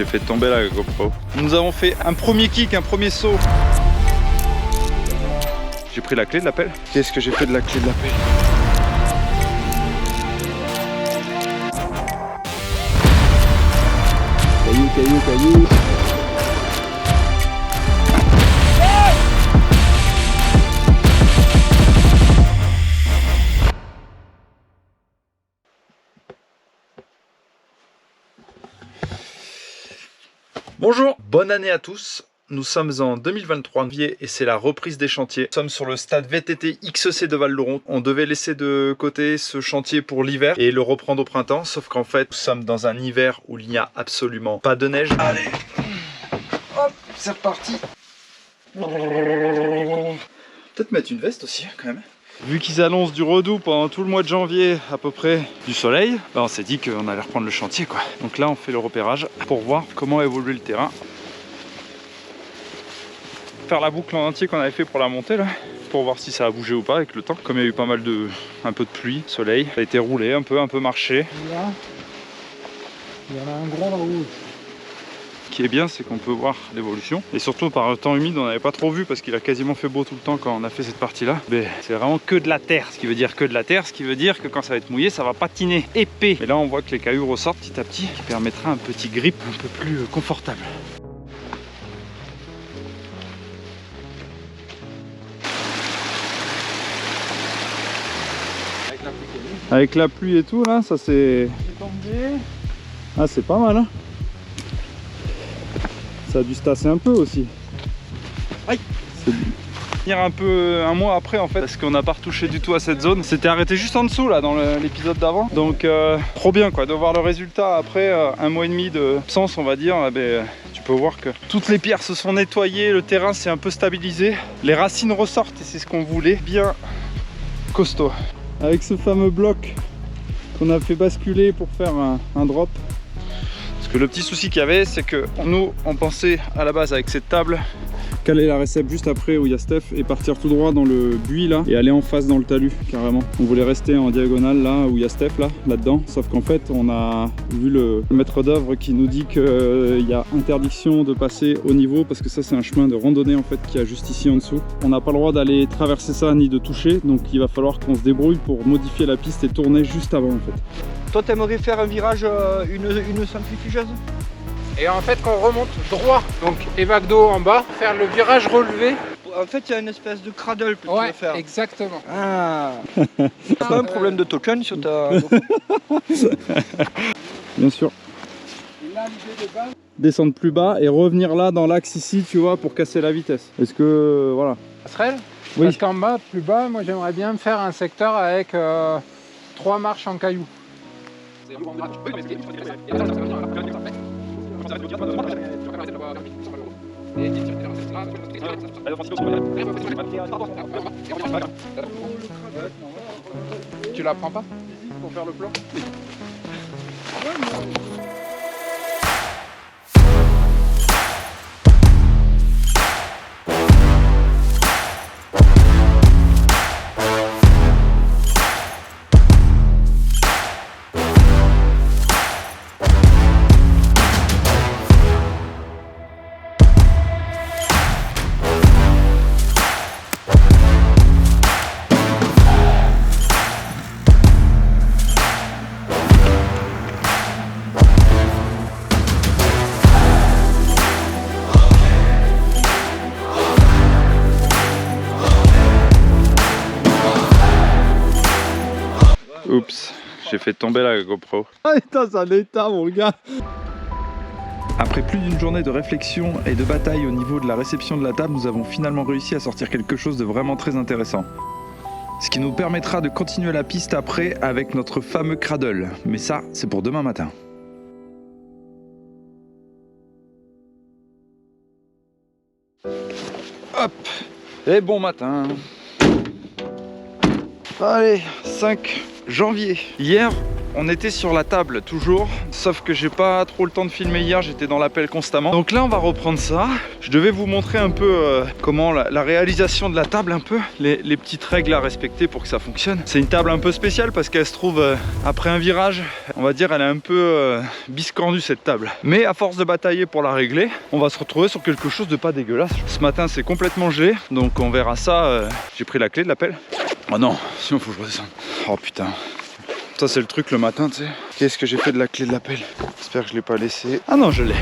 j'ai fait tomber la GoPro. Nous avons fait un premier kick, un premier saut. J'ai pris la clé de la pelle. Qu'est-ce que j'ai fait de la clé de la pelle? Caillou. Bonjour, bonne année à tous. Nous sommes en 2023 et c'est la reprise des chantiers. Nous sommes sur le stade VTT XEC de Val-d'Oron. On devait laisser de côté ce chantier pour l'hiver et le reprendre au printemps. Sauf qu'en fait, nous sommes dans un hiver où il n'y a absolument pas de neige. Allez, hop, c'est reparti. Peut-être mettre une veste aussi quand même. Vu qu'ils annoncent du redout pendant tout le mois de janvier à peu près du soleil, on s'est dit qu'on allait reprendre le chantier quoi. Donc là on fait le repérage pour voir comment évolue le terrain. Faire la boucle en entier qu'on avait fait pour la montée là, pour voir si ça a bougé ou pas avec le temps. Comme il y a eu un peu de pluie, soleil, ça a été roulé un peu marché. Là, il y en a un gros rouge. Ce qui est bien, c'est qu'on peut voir l'évolution. Et surtout par le temps humide, on n'avait pas trop vu parce qu'il a quasiment fait beau tout le temps quand on a fait cette partie-là. Mais c'est vraiment que de la terre, ce qui veut dire que de la terre, ce qui veut dire que quand ça va être mouillé, ça va patiner épais. Et là, on voit que les cailloux ressortent petit à petit, qui permettra un petit grip un peu plus confortable. Avec la pluie et tout, là, ça c'est... Ah, c'est pas mal, hein. Ça a dû se tasser un peu aussi. Aïe. Venir un mois après en fait, parce qu'on n'a pas retouché du tout à cette zone. C'était arrêté juste en dessous là dans l'épisode d'avant. Donc trop bien quoi de voir le résultat après un mois et demi d'absence on va dire. Tu peux voir que toutes les pierres se sont nettoyées, le terrain s'est un peu stabilisé. Les racines ressortent et c'est ce qu'on voulait. Bien costaud. Avec ce fameux bloc qu'on a fait basculer pour faire un drop. Parce que le petit souci qu'il y avait, c'est que nous, on pensait à la base avec cette table caler la récep juste après où il y a Steph et partir tout droit dans le buis là et aller en face dans le talus carrément. On voulait rester en diagonale là où il y a Steph là-dedans. Sauf qu'en fait, on a vu le maître d'œuvre qui nous dit qu'il y a interdiction de passer au niveau parce que ça c'est un chemin de randonnée en fait qui est juste ici en dessous. On n'a pas le droit d'aller traverser ça ni de toucher, donc il va falloir qu'on se débrouille pour modifier la piste et tourner juste avant en fait. Toi, t'aimerais faire un virage, une centrifugeuse? Et en fait, qu'on remonte droit, donc évac d'eau en bas, faire le virage relevé. En fait, il y a une espèce de cradle que tu Ouais, veux faire. exactement. Ah. T'as pas un problème de token sur ta... Bien sûr. Et là, l'idée de base... Descendre plus bas et revenir là dans l'axe ici, tu vois, pour casser la vitesse. Est-ce que, voilà. Passerelle. Oui. Parce qu'en bas, plus bas, moi j'aimerais bien faire un secteur avec 3 marches en cailloux. Tu la prends pas pour faire le plan? Oups, j'ai fait tomber la GoPro. Ah putain, c'est un état mon gars. Après plus d'une journée de réflexion et de bataille au niveau de la réception de la table, nous avons finalement réussi à sortir quelque chose de vraiment très intéressant. Ce qui nous permettra de continuer la piste après avec notre fameux cradle. Mais ça, c'est pour demain matin. Hop! Et bon matin! Allez, 5 janvier. Hier, On était sur la table toujours, sauf que j'ai pas trop le temps de filmer hier, j'étais dans l'appel constamment. Donc là on va reprendre ça. Je devais vous montrer un peu comment la réalisation de la table, un peu, les petites règles à respecter pour que ça fonctionne. C'est une table un peu spéciale parce qu'elle se trouve après un virage, on va dire elle est un peu biscornue cette table. Mais à force de batailler pour la régler, on va se retrouver sur quelque chose de pas dégueulasse. Ce matin c'est complètement gelé, donc on verra ça. J'ai pris la clé de l'appel. Oh non, sinon faut que je redescende. Oh putain. Ça c'est le truc le matin, tu sais. Qu'est-ce que j'ai fait de la clé de l'appel? J'espère que je l'ai pas laissé. Ah non, je l'ai.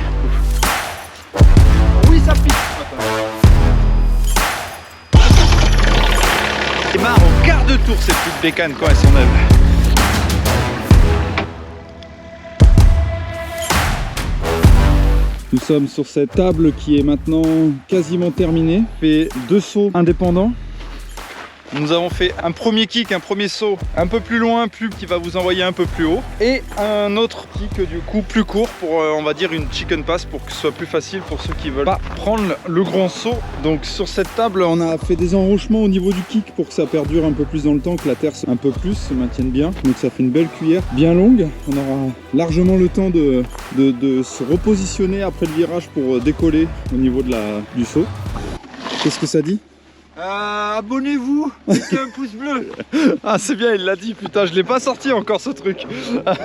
Oui, ça pique ce matin. C'est marre au quart de tour ces petites bécanes quand elles sont neuves. Nous sommes sur cette table qui est maintenant quasiment terminée. Fait 2 sauts indépendants. Nous avons fait un premier kick, un premier saut un peu plus loin, qui va vous envoyer un peu plus haut. Et un autre kick du coup plus court pour on va dire une chicken pass pour que ce soit plus facile pour ceux qui veulent pas prendre le grand saut. Donc sur cette table on a fait des enrochements au niveau du kick pour que ça perdure un peu plus dans le temps, que la terre un peu plus se maintienne bien. Donc ça fait une belle cuillère bien longue. On aura largement le temps de se repositionner après le virage pour décoller au niveau du saut. Qu'est-ce que ça dit ? Abonnez-vous, mettez un pouce bleu. Ah c'est bien, il l'a dit, putain, je l'ai pas sorti encore ce truc.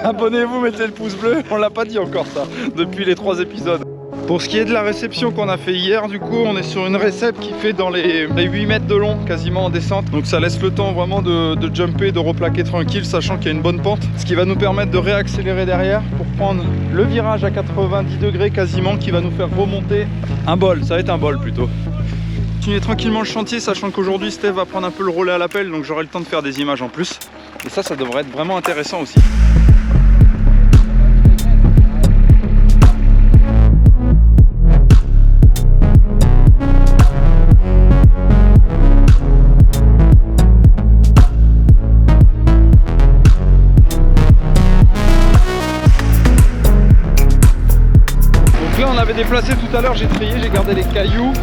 Abonnez-vous, mettez le pouce bleu. On l'a pas dit encore ça, depuis les 3 épisodes. Pour ce qui est de la réception qu'on a fait hier, du coup, on est sur une récep qui fait dans les 8 mètres de long, quasiment en descente. Donc ça laisse le temps vraiment de jumper, de replaquer tranquille, sachant qu'il y a une bonne pente. Ce qui va nous permettre de réaccélérer derrière pour prendre le virage à 90 degrés quasiment, qui va nous faire remonter un bol. Ça va être un bol plutôt. Continuer tranquillement le chantier, sachant qu'aujourd'hui Steve va prendre un peu le relais à l'appel, donc j'aurai le temps de faire des images en plus. Et ça devrait être vraiment intéressant aussi. Donc là on avait déplacé tout à l'heure, j'ai trié, j'ai gardé les cailloux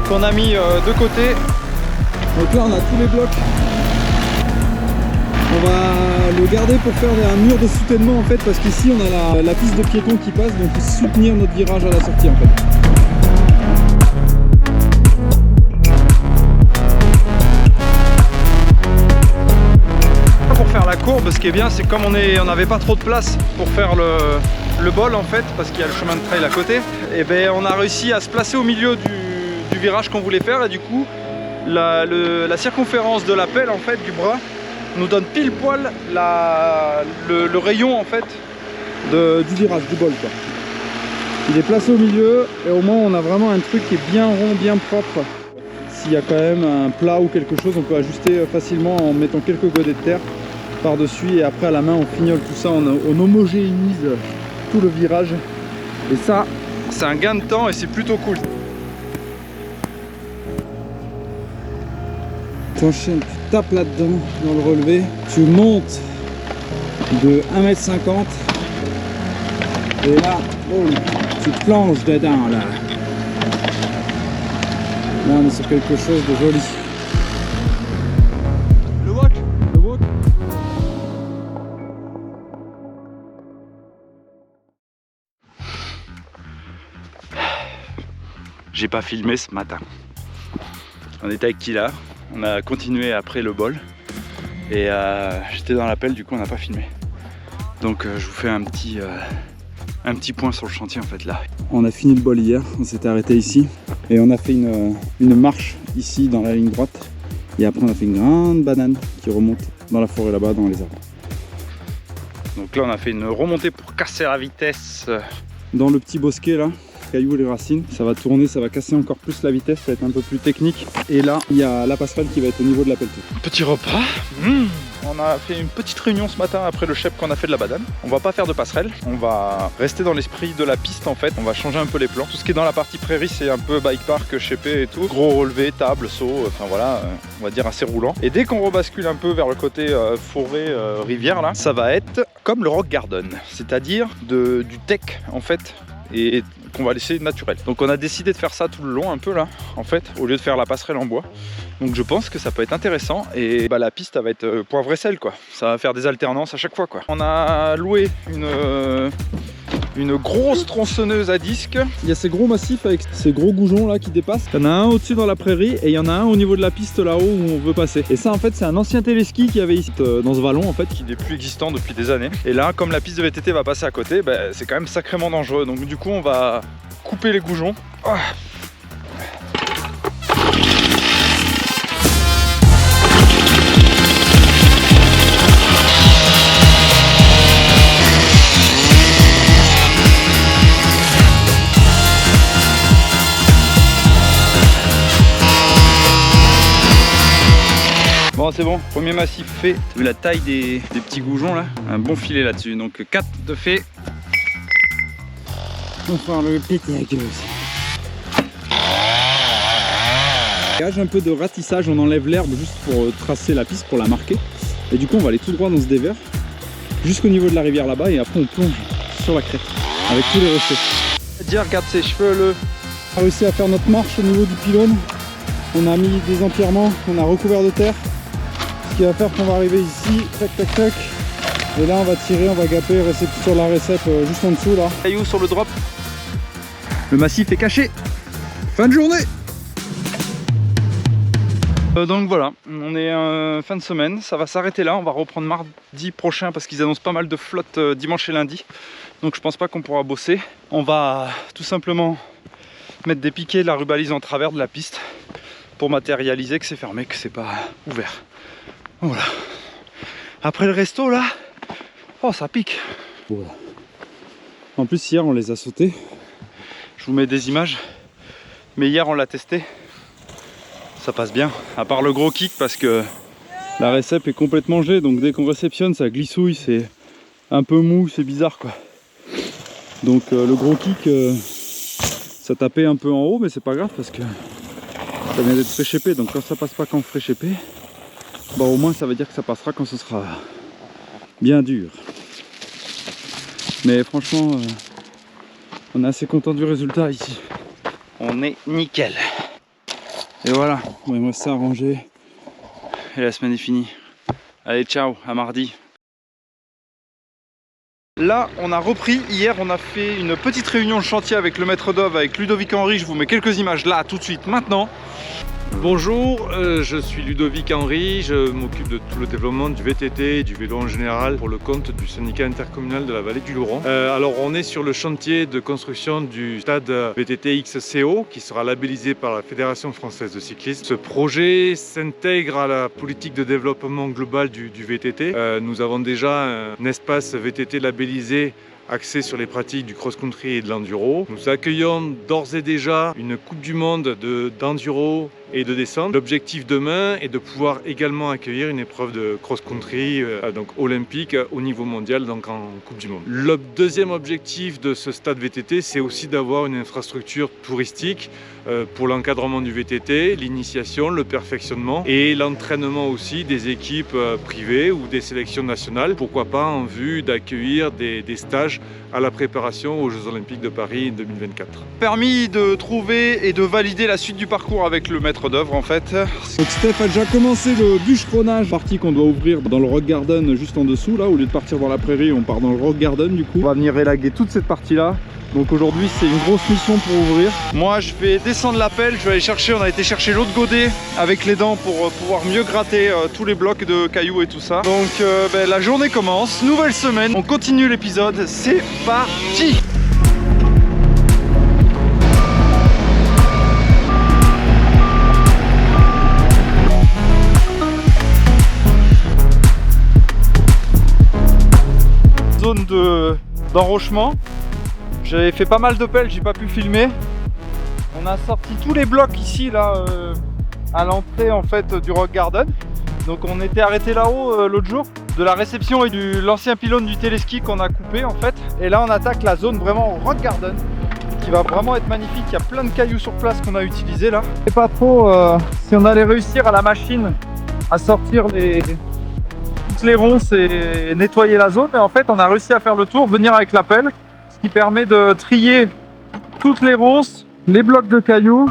qu'on a mis de côté. Donc là on a tous les blocs. On va le garder pour faire un mur de soutènement en fait, parce qu'ici on a la piste de piétons qui passe, donc pour soutenir notre virage à la sortie en fait. Pour faire la courbe, ce qui est bien, c'est que comme on n'avait pas trop de place pour faire le bol en fait, parce qu'il y a le chemin de trail à côté, et ben on a réussi à se placer au milieu du virage qu'on voulait faire, et du coup la circonférence de la pelle en fait du bras nous donne pile poil le rayon en fait du virage, du bol quoi. Il est placé au milieu et au moins on a vraiment un truc qui est bien rond, bien propre. S'il y a quand même un plat ou quelque chose, on peut ajuster facilement en mettant quelques godets de terre par dessus, et après à la main on fignole tout ça, on homogénéise tout le virage, et ça c'est un gain de temps et c'est plutôt cool. T'enchaînes, tu tapes là-dedans dans le relevé, tu montes de 1,50 m et là, boum, tu te plonges dedans là. Là on est sur quelque chose de joli. Le walk. Le walk. J'ai pas filmé ce matin. On était avec Kila, on a continué après le bol et j'étais dans l'appel, du coup on n'a pas filmé. Donc je vous fais un petit point sur le chantier en fait là. On a fini le bol hier, on s'était arrêté ici et on a fait une marche ici dans la ligne droite, et après on a fait une grande banane qui remonte dans la forêt là-bas, dans les arbres. Donc là on a fait une remontée pour casser la vitesse. Dans le petit bosquet là, cailloux, les racines, ça va tourner, ça va casser encore plus la vitesse, ça va être un peu plus technique. Et là il y a la passerelle qui va être au niveau de la pelletée. Petit repas. On a fait une petite réunion ce matin après le chep qu'on a fait de la badane. On va pas faire de passerelle, on va rester dans l'esprit de la piste en fait. On va changer un peu les plans. Tout ce qui est dans la partie prairie, c'est un peu bike park, chepé et tout. Gros relevé, table, saut, enfin voilà, on va dire assez roulant. Et dès qu'on rebascule un peu vers le côté forêt, rivière là, ça va être comme le rock garden, c'est-à-dire du tech en fait, et qu'on va laisser naturel. Donc on a décidé de faire ça tout le long un peu là, en fait, au lieu de faire la passerelle en bois. Donc je pense que ça peut être intéressant et bah, la piste elle va être poivre et sel quoi. Ça va faire des alternances à chaque fois quoi. On a loué une grosse tronçonneuse à disque. Il y a ces gros massifs avec ces gros goujons là qui dépassent. Il y en a un au-dessus dans la prairie et il y en a un au niveau de la piste là-haut où on veut passer. Et ça en fait c'est un ancien téléski qu'il y avait ici dans ce vallon en fait. Qui n'est plus existant depuis des années. Et là comme la piste de VTT va passer à côté, bah, c'est quand même sacrément dangereux. Donc du coup on va couper les goujons. Oh. Bon c'est bon, premier massif fait. Vu la taille des petits goujons là, un bon filet là-dessus. Donc 4 de fait. On va faire le péter la gueule aussi. Gage un peu de ratissage, on enlève l'herbe juste pour tracer la piste, pour la marquer. Et du coup on va aller tout droit dans ce dévers jusqu'au niveau de la rivière là-bas et après on plonge sur la crête avec tous les rochers. Dis regarde ses cheveux. On a réussi à faire notre marche au niveau du pylône. On a mis des empierrements, on a recouvert de terre. Ce qui va faire qu'on va arriver ici, tac tac tac. Et là on va tirer, on va gaper, rester sur la récep juste en dessous là. Caillou sur le drop. Le massif est caché. Fin de journée. Donc voilà, on est fin de semaine, ça va s'arrêter là, on va reprendre mardi prochain parce qu'ils annoncent pas mal de flotte dimanche et lundi. Donc je pense pas qu'on pourra bosser. On va tout simplement mettre des piquets de la rubalise en travers de la piste pour matérialiser que c'est fermé, que c'est pas ouvert. Voilà. Après le resto là, oh ça pique. Voilà. En plus hier on les a sautés. Je vous mets des images, mais hier on l'a testé. Ça passe bien, à part le gros kick parce que la récep est complètement gelée, donc dès qu'on réceptionne ça glissouille, c'est un peu mou, c'est bizarre quoi. Donc le gros kick ça tapait un peu en haut, mais c'est pas grave parce que ça vient d'être fresh épais, donc quand ça passe pas quand fresh épais, bah au moins ça veut dire que ça passera quand ce sera bien dur. Mais franchement on est assez content du résultat ici. On est nickel. Et voilà, Ouais, moi c'est arrangé. et la semaine est finie. Allez, ciao, à mardi. Là, on a repris. Hier, on a fait une petite réunion de chantier avec le maître d'œuvre, avec Ludovic Henry. Je vous mets quelques images là, tout de suite, maintenant. Bonjour, je suis Ludovic Henry, je m'occupe de tout le développement du VTT et du vélo en général pour le compte du syndicat intercommunal de la vallée du Louron. Alors on est sur le chantier de construction du stade VTT XCO qui sera labellisé par la Fédération française de cyclisme. Ce projet s'intègre à la politique de développement global du VTT. Nous avons déjà un espace VTT labellisé axé sur les pratiques du cross-country et de l'enduro. Nous accueillons d'ores et déjà une Coupe du Monde d'enduro et de descente. L'objectif demain est de pouvoir également accueillir une épreuve de cross-country donc olympique au niveau mondial, donc en Coupe du Monde. Le deuxième objectif de ce stade VTT, c'est aussi d'avoir une infrastructure touristique pour l'encadrement du VTT, l'initiation, le perfectionnement et l'entraînement aussi des équipes privées ou des sélections nationales, pourquoi pas en vue d'accueillir des stages à la préparation aux Jeux Olympiques de Paris 2024. Permis de trouver et de valider la suite du parcours avec le maître d'œuvre en fait. Donc Steph a déjà commencé le bûcheronnage, partie qu'on doit ouvrir dans le rock garden juste en dessous là, au lieu de partir dans la prairie on part dans le rock garden du coup. On va venir élaguer toute cette partie là. Donc aujourd'hui c'est une grosse mission pour ouvrir. Moi je vais descendre la pelle, je vais aller chercher, on a été chercher l'autre godet avec les dents pour pouvoir mieux gratter tous les blocs de cailloux et tout ça. Donc la journée commence, nouvelle semaine, on continue l'épisode, c'est parti! Zone d'enrochement. J'avais fait pas mal de pelles, j'ai pas pu filmer. On a sorti tous les blocs ici là à l'entrée en fait du rock garden. Donc on était arrêté là-haut l'autre jour de la réception et de l'ancien pylône du téléski qu'on a coupé en fait. Et là on attaque la zone vraiment rock garden qui va vraiment être magnifique. Il y a plein de cailloux sur place qu'on a utilisé là. Je sais pas trop si on allait réussir à la machine à sortir toutes les ronces et nettoyer la zone, mais en fait on a réussi à faire le tour, venir avec la pelle, ce qui permet de trier toutes les ronces, les blocs de cailloux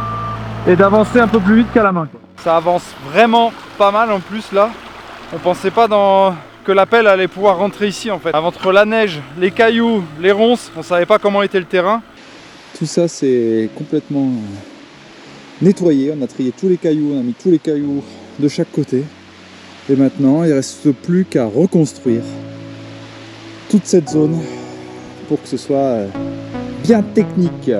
et d'avancer un peu plus vite qu'à la main. Ça avance vraiment pas mal en plus là. On pensait pas que la pelle allait pouvoir rentrer ici en fait. Entre la neige, les cailloux, les ronces, on savait pas comment était le terrain. Tout ça c'est complètement nettoyé. On a trié tous les cailloux, on a mis tous les cailloux de chaque côté. Et maintenant il ne reste plus qu'à reconstruire toute cette zone pour que ce soit bien technique.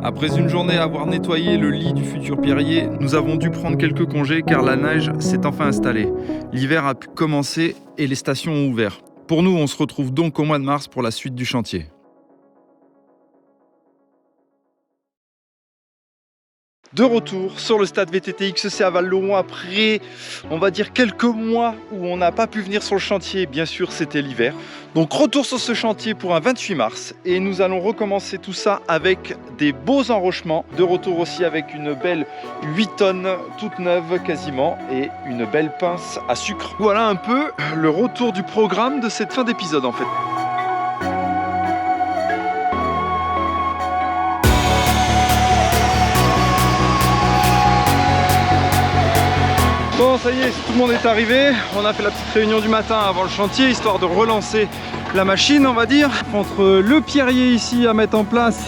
Après une journée à avoir nettoyé le lit du futur pierrier, nous avons dû prendre quelques congés car la neige s'est enfin installée. L'hiver a pu commencer et les stations ont ouvert. Pour nous, on se retrouve donc au mois de mars pour la suite du chantier. De retour sur le stade VTT XC à Val-Louron après, on va dire quelques mois où on n'a pas pu venir sur le chantier. Bien sûr, c'était l'hiver. Donc retour sur ce chantier pour un 28 mars et nous allons recommencer tout ça avec des beaux enrochements. De retour aussi avec une belle 8 tonnes toute neuve quasiment et une belle pince à sucre. Voilà un peu le retour du programme de cette fin d'épisode en fait. Bon, ça y est, tout le monde est arrivé. On a fait la petite réunion du matin avant le chantier, histoire de relancer la machine, on va dire. Entre le pierrier ici à mettre en place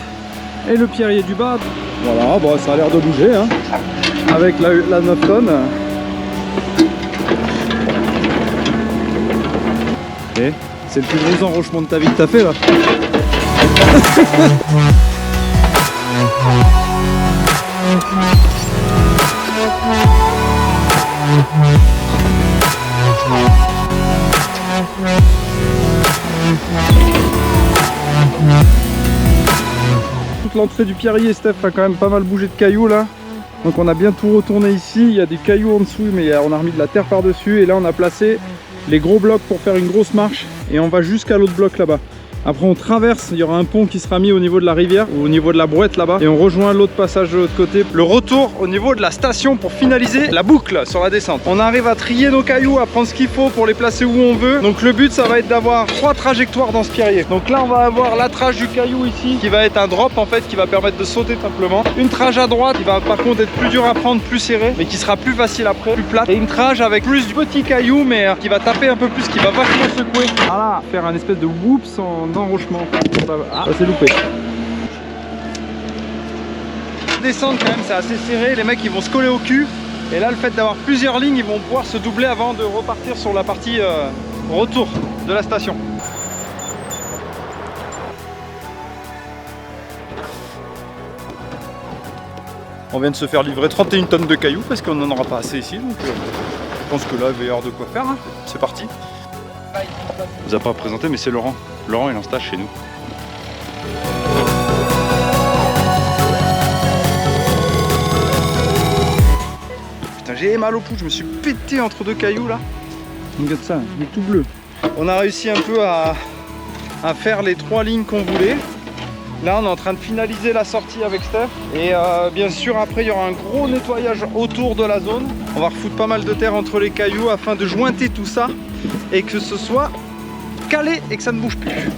et le pierrier du bas. Voilà, bon, ça a l'air de bouger, hein, avec la 9 tonnes. Et c'est le plus gros enrochement de ta vie que t'as fait, là. Toute l'entrée du pierrier, Steph a quand même pas mal bougé de cailloux là. Donc on a bien tout retourné ici. Il y a des cailloux en dessous, mais on a remis de la terre par dessus. Et là on a placé les gros blocs pour faire une grosse marche. Et on va jusqu'à l'autre bloc là-bas. Après on traverse, il y aura un pont qui sera mis au niveau de la rivière, ou au niveau de la brouette là-bas. Et on rejoint l'autre passage de l'autre côté. Le retour au niveau de la station pour finaliser la boucle sur la descente. On arrive à trier nos cailloux, à prendre ce qu'il faut pour les placer où on veut. Donc le but ça va être d'avoir 3 trajectoires dans ce pierrier. Donc là on va avoir la trage du caillou ici, qui va être un drop en fait, qui va permettre de sauter simplement. Une trage à droite qui va par contre être plus dur à prendre, plus serrée, mais qui sera plus facile après, plus plate. Et une trage avec plus de petits cailloux, mais qui va taper un peu plus, qui va vachement secouer. Voilà, faire un espèce de whoops en enrochement. Ah, c'est loupé. Descendre quand même, c'est assez serré, les mecs ils vont se coller au cul. Et là le fait d'avoir plusieurs lignes, ils vont pouvoir se doubler avant de repartir sur la partie retour de la station. On vient de se faire livrer 31 tonnes de cailloux parce qu'on n'en aura pas assez ici, donc je pense que là il va y avoir de quoi faire, hein. C'est parti. On vous a pas présenté, mais c'est Laurent. Laurent il est en stage chez nous. Putain, j'ai mal au pouce, je me suis pété entre deux cailloux là. Regarde ça, il est tout bleu. On a réussi un peu à faire les 3 lignes qu'on voulait. Là on est en train de finaliser la sortie avec Steph. Et bien sûr après il y aura un gros nettoyage autour de la zone. On va refoutre pas mal de terre entre les cailloux afin de jointer tout ça et que ce soit calé et que ça ne bouge plus. Il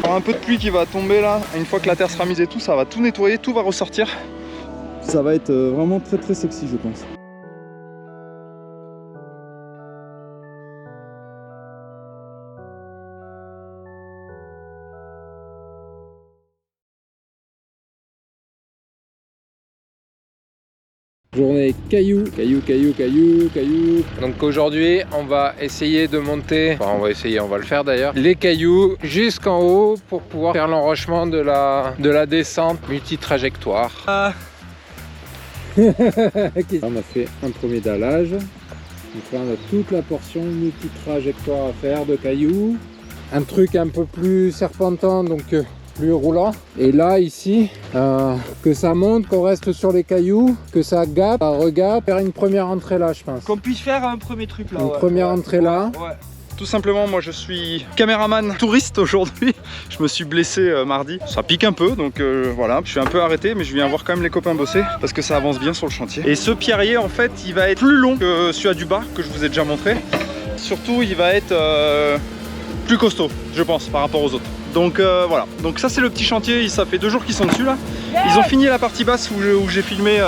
y aura un peu de pluie qui va tomber là. Une fois que la terre sera mise et tout, ça va tout nettoyer, tout va ressortir. Ça va être vraiment très très sexy je pense. Journée caillou. Donc aujourd'hui, on va essayer de monter, enfin on va le faire d'ailleurs, les cailloux jusqu'en haut pour pouvoir faire l'enrochement de la descente multi-trajectoire. On a fait un premier dallage. Donc là on a toute la portion multi-trajectoire à faire de cailloux. Un truc un peu plus serpentant, donc plus roulant. Et là ici que ça monte, qu'on reste sur les cailloux, que ça gâte, ça regape, faire une première entrée là je pense. Qu'on puisse faire un premier truc là. Une première entrée là. Ouais. Tout simplement, moi je suis caméraman touriste aujourd'hui. Je me suis blessé mardi. Ça pique un peu, donc voilà. Je suis un peu arrêté, mais je viens voir quand même les copains bosser parce que ça avance bien sur le chantier. Et ce pierrier, en fait, il va être plus long que celui du bas que je vous ai déjà montré. Surtout, il va être plus costaud, je pense, par rapport aux autres. Donc voilà, donc ça c'est le petit chantier, ça fait 2 jours qu'ils sont dessus là. Ils ont fini la partie basse où j'ai filmé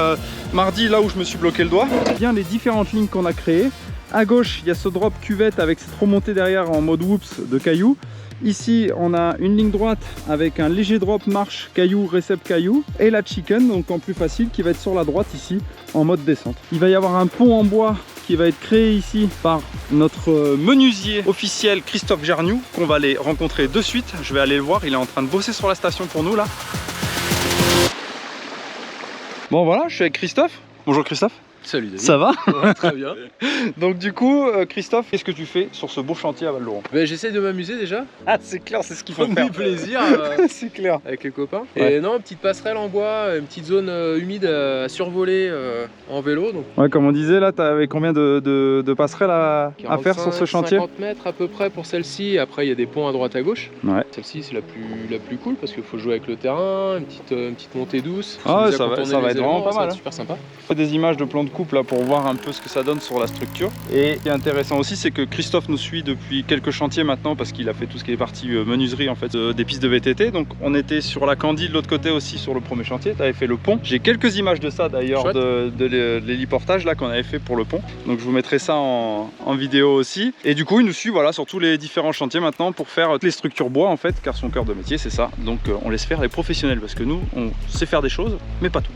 mardi, là où je me suis bloqué le doigt. Bien les différentes lignes qu'on a créées. À gauche, il y a ce drop cuvette avec cette remontée derrière en mode whoops de cailloux. Ici, on a une ligne droite avec un léger drop marche caillou, récep caillou et la chicken, donc en plus facile, qui va être sur la droite ici en mode descente. Il va y avoir un pont en bois qui va être créé ici par notre menuisier officiel Christophe Gerniou, qu'on va aller rencontrer de suite. Je vais aller le voir, il est en train de bosser sur la station pour nous là. Bon voilà, je suis avec Christophe. Bonjour Christophe. Salut David. Ça va? Ouais, très bien. Donc du coup, Christophe, qu'est-ce que tu fais sur ce beau chantier à Val-d'Oron? J'essaie de m'amuser déjà. Ah c'est clair, c'est ce qu'il faut Prendre faire. du plaisir C'est clair. avec les copains. Ouais. Et non, petite passerelle en bois, une petite zone humide à survoler en vélo. Donc Ouais, comme on disait là, tu avais combien de passerelles à faire sur ce chantier? 50 mètres à peu près pour celle-ci. Après, il y a des ponts à droite à gauche. Ouais. Celle-ci, c'est la plus cool parce qu'il faut jouer avec le terrain, une petite montée douce. Ah ouais, Nous a ça va contourné les être vraiment éléments, pas ça va mal, être hein. super sympa. Je fais des images de plan de coupe là pour voir un peu ce que ça donne sur la structure. Et ce qui est intéressant aussi, c'est que Christophe nous suit depuis quelques chantiers maintenant parce qu'il a fait tout ce qui est partie menuiserie en fait des pistes de VTT. Donc on était sur la Candie de l'autre côté aussi sur le premier chantier. Tu avais fait le pont. J'ai quelques images de ça d'ailleurs de l'héliportage là qu'on avait fait pour le pont. Donc je vous mettrai ça en vidéo aussi. Et du coup il nous suit voilà sur tous les différents chantiers maintenant pour faire toutes les structures bois en fait, car son cœur de métier c'est ça. Donc on laisse faire les professionnels parce que nous on sait faire des choses mais pas tout.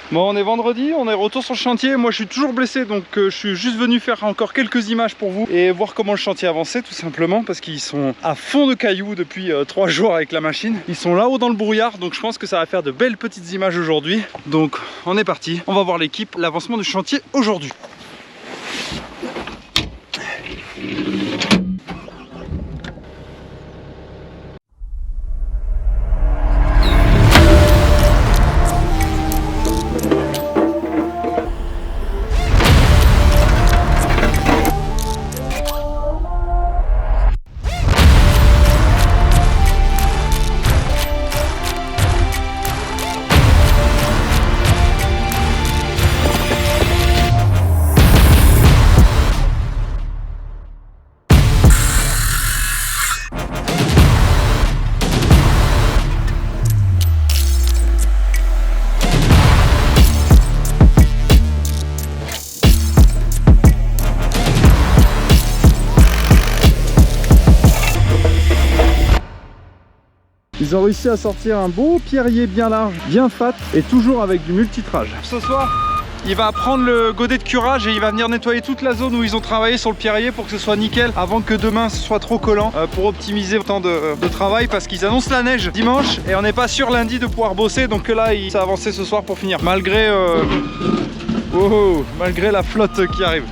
Bon, on est vendredi, on est retour sur le chantier. Moi je suis toujours blessé donc je suis juste venu faire encore quelques images pour vous et voir comment le chantier avançait tout simplement parce qu'ils sont à fond de cailloux depuis 3 jours avec la machine. Ils sont là-haut dans le brouillard donc je pense que ça va faire de belles petites images aujourd'hui. Donc on est parti, on va voir l'équipe, l'avancement du chantier aujourd'hui. Ils ont réussi à sortir un beau pierrier bien large, bien fat et toujours avec du multitrage. Ce soir, il va prendre le godet de curage et il va venir nettoyer toute la zone où ils ont travaillé sur le pierrier pour que ce soit nickel avant que demain ce soit trop collant pour optimiser le temps de travail parce qu'ils annoncent la neige dimanche et on n'est pas sûr lundi de pouvoir bosser donc là il s'est avancé ce soir pour finir malgré malgré la flotte qui arrive.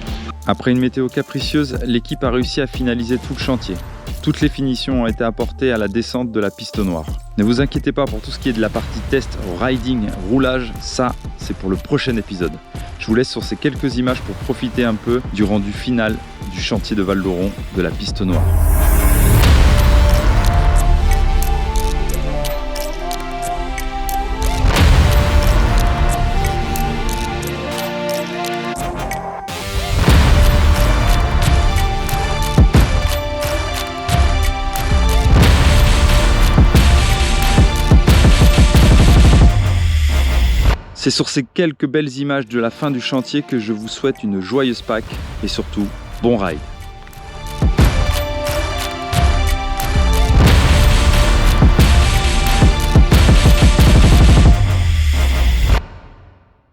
Après une météo capricieuse, l'équipe a réussi à finaliser tout le chantier. Toutes les finitions ont été apportées à la descente de la piste noire. Ne vous inquiétez pas pour tout ce qui est de la partie test, riding, roulage, ça c'est pour le prochain épisode. Je vous laisse sur ces quelques images pour profiter un peu du rendu final du chantier de Val-d'Oron de la piste noire. C'est sur ces quelques belles images de la fin du chantier que je vous souhaite une joyeuse Pâques et surtout, bon ride.